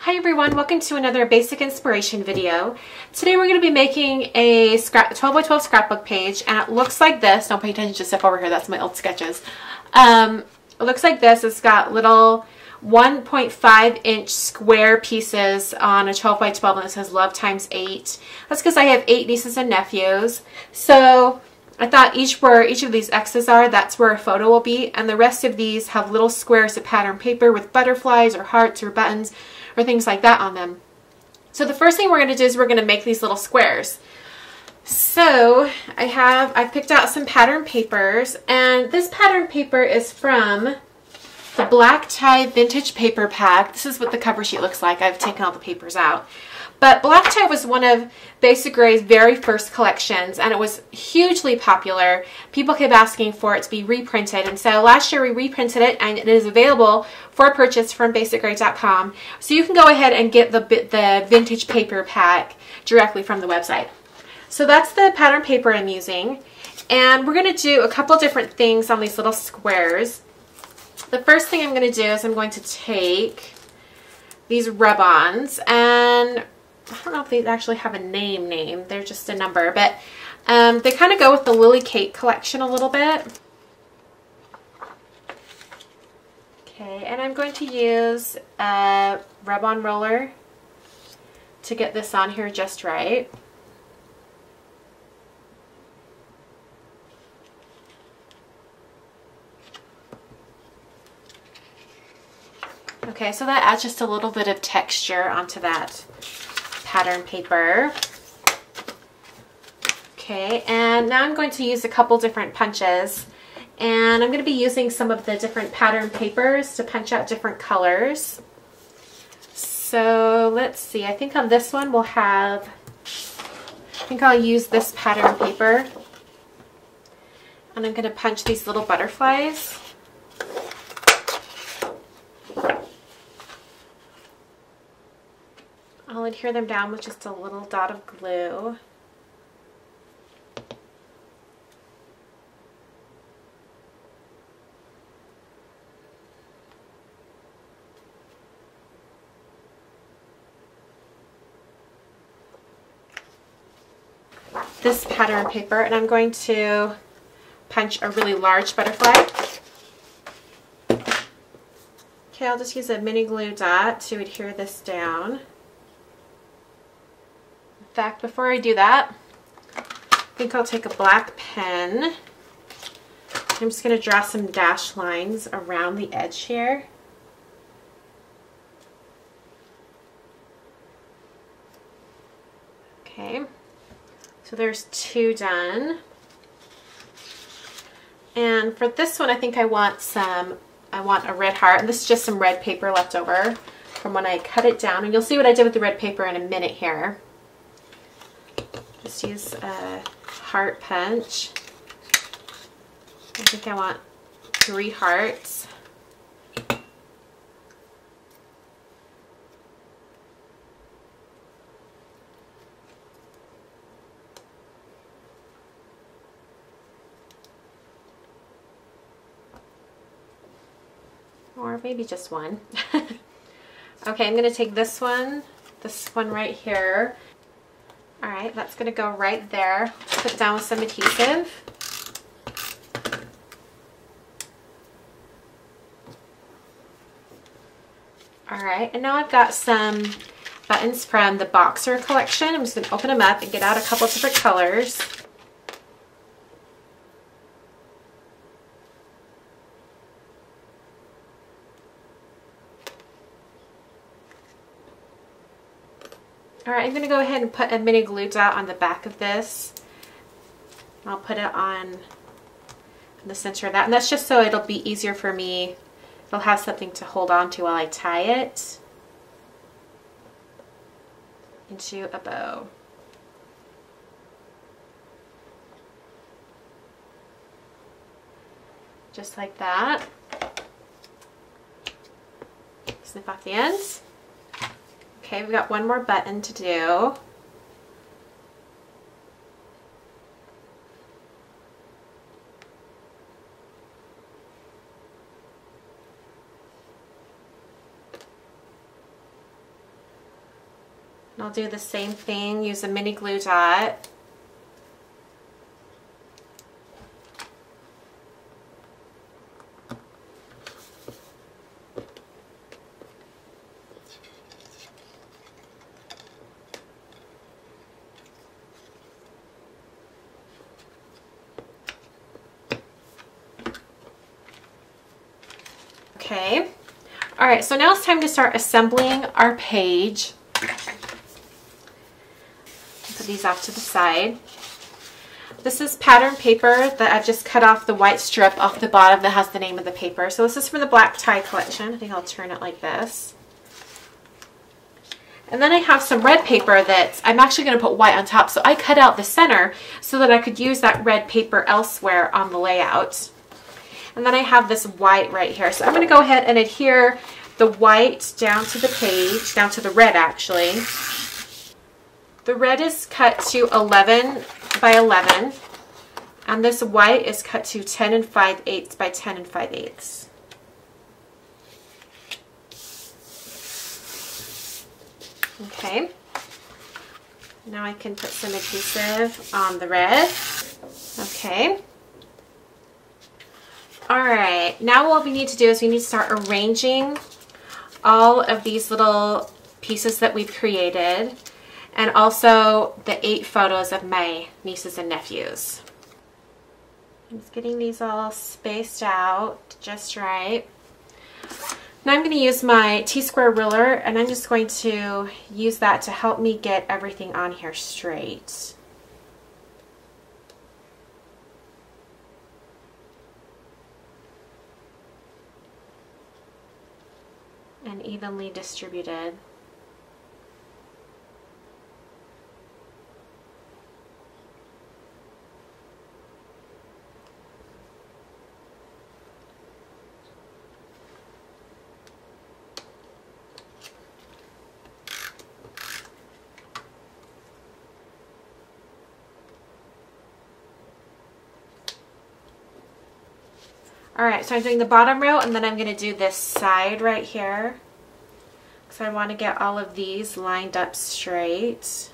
Hi everyone, welcome to another basic inspiration video. Today we're going to be making a 12 by 12 scrapbook page, and it looks like this. Don't pay attention to stuff over here, that's my old sketches. It looks like this. It's got little 1.5 inch square pieces on a 12 by 12, and it says love times 8. That's because I have 8 nieces and nephews. So I thought where each of these X's are, that's where a photo will be, and the rest of these have little squares of pattern paper with butterflies or hearts or buttons or things like that on them. So the first thing we're going to do is we're going to make these little squares. So I've picked out some pattern papers, and this pattern paper is from the Black Tie Vintage Paper Pack. This is what the cover sheet looks like. I've taken all the papers out. But Black Tie was one of Basic Grey's very first collections, and it was hugely popular. People kept asking for it to be reprinted, and so last year we reprinted it, and it is available for purchase from basicgrey.com. So you can go ahead and get the vintage paper pack directly from the website. So that's the pattern paper I'm using, and we're going to do a couple different things on these little squares. The first thing I'm going to do is I'm going to take these rub-ons, and I don't know if they actually have a name. They're just a number, but they kind of go with the Lily Kate collection a little bit. Okay, and I'm going to use a rub-on roller to get this on here just right. Okay, so that adds just a little bit of texture onto that pattern paper. Okay, and now I'm going to use a couple different punches, and I'm going to be using some of the different pattern papers to punch out different colors. So let's see, I think on this one I think I'll use this pattern paper, and I'm going to punch these little butterflies. I'll adhere them down with just a little dot of glue. This pattern paper, and I'm going to punch a really large butterfly. Okay, I'll just use a mini glue dot to adhere this down. In fact, before I do that, I think I'll take a black pen. I'm just going to draw some dash lines around the edge here. Okay, so there's 2 done. And for this one, I think I want a red heart, and this is just some red paper left over from when I cut it down. And you'll see what I did with the red paper in a minute here. Just use a heart punch. I think I want 3 hearts. Or maybe just 1. Okay, I'm going to take this one right here. Alright, that's going to go right there. Put it down with some adhesive. Alright, and now I've got some buttons from the Boxer collection. I'm just going to open them up and get out a couple different colors. Alright, I'm going to go ahead and put a mini glue dot on the back of this. I'll put it on the center of that, and that's just so it'll be easier for me. It'll have something to hold on to while I tie it into a bow. Just like that. Snip off the ends. Okay, we've got one more button to do. And I'll do the same thing, use a mini glue dot. Okay, all right, so now it's time to start assembling our page. Put these off to the side. This is pattern paper that I've just cut off the white strip off the bottom that has the name of the paper. So this is from the Black Tie collection. I think I'll turn it like this. And then I have some red paper that I'm actually going to put white on top. So I cut out the center so that I could use that red paper elsewhere on the layout. And then I have this white right here. So I'm going to go ahead and adhere the white down to the page, down to the red actually. The red is cut to 11 by 11. And this white is cut to 10 5/8 by 10 5/8. Okay. Now I can put some adhesive on the red. Okay. All right, now what we need to do is we need to start arranging all of these little pieces that we've created, and also the 8 photos of my nieces and nephews. I'm just getting these all spaced out just right. Now I'm going to use my T-square ruler, and I'm just going to use that to help me get everything on here straight. And evenly distributed. Alright, so I'm doing the bottom row, and then I'm going to do this side right here. So I want to get all of these lined up straight.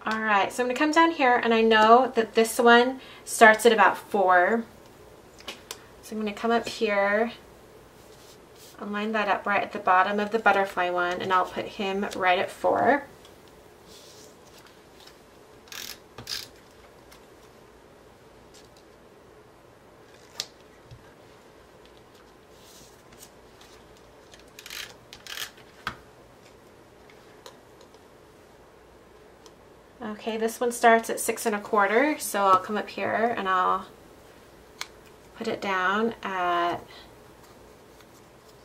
Alright, so I'm going to come down here, and I know that this one starts at about 4. So I'm going to come up here and line that up right at the bottom of the butterfly one, and I'll put him right at 4. Okay, this one starts at 6 1/4, so I'll come up here and I'll put it down at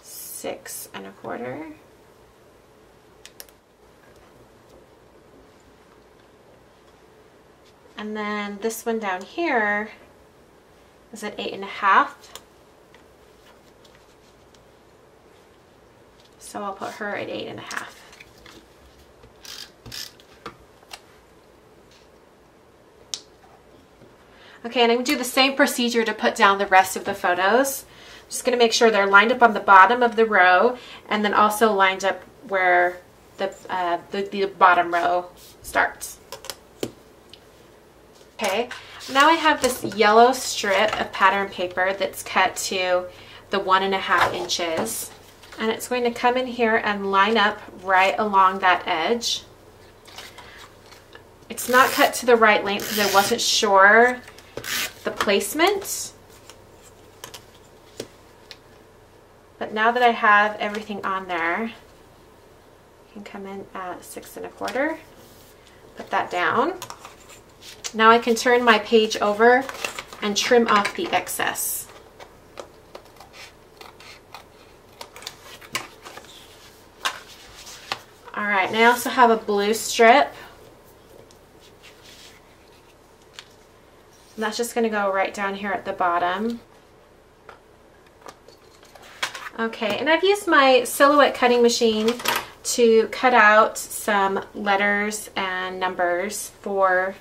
6 1/4. And then this one down here is at 8 1/2. So I'll put her at 8 1/2. Okay, and I'm going to do the same procedure to put down the rest of the photos. I'm just going to make sure they're lined up on the bottom of the row, and then also lined up where the bottom row starts. Okay, now I have this yellow strip of pattern paper that's cut to the 1 1/2 inches. And it's going to come in here and line up right along that edge. It's not cut to the right length because I wasn't sure the placement, but now that I have everything on there, I can come in at 6 1/4, put that down. Now I can turn my page over and trim off the excess. All right, and I also have a blue strip. And that's just going to go right down here at the bottom. Okay, and I've used my Silhouette cutting machine to cut out some letters and numbers for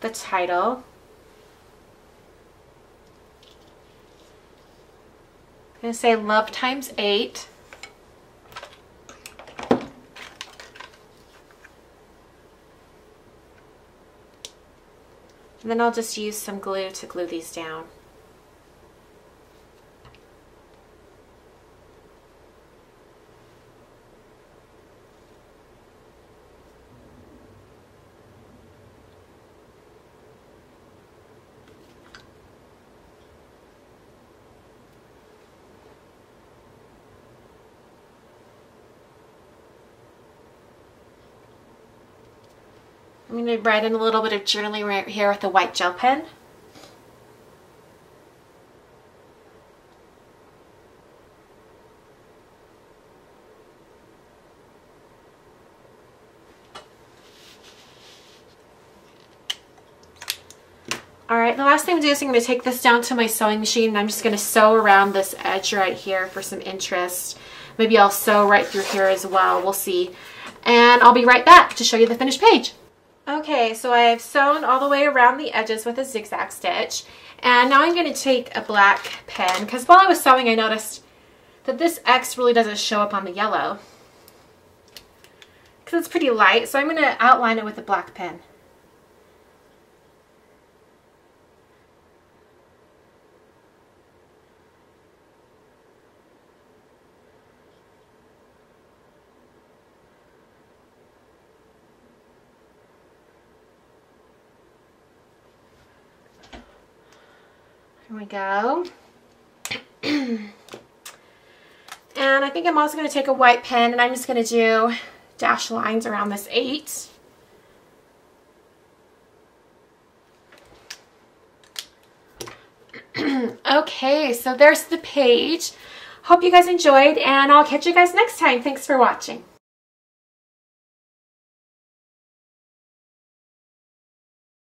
the title. I'm going to say love times 8. And then I'll just use some glue to glue these down. I'm going to write in a little bit of journaling right here with a white gel pen. Alright, the last thing I'm going to do is I'm going to take this down to my sewing machine and I'm just going to sew around this edge right here for some interest. Maybe I'll sew right through here as well. We'll see. And I'll be right back to show you the finished page. Okay, so I've sewn all the way around the edges with a zigzag stitch, and now I'm going to take a black pen, because while I was sewing I noticed that this X really doesn't show up on the yellow because it's pretty light, so I'm going to outline it with a black pen. Here we go. And I think I'm also going to take a white pen and I'm just going to do dash lines around this 8. Okay, so there's the page. Hope you guys enjoyed and I'll catch you guys next time. Thanks for watching.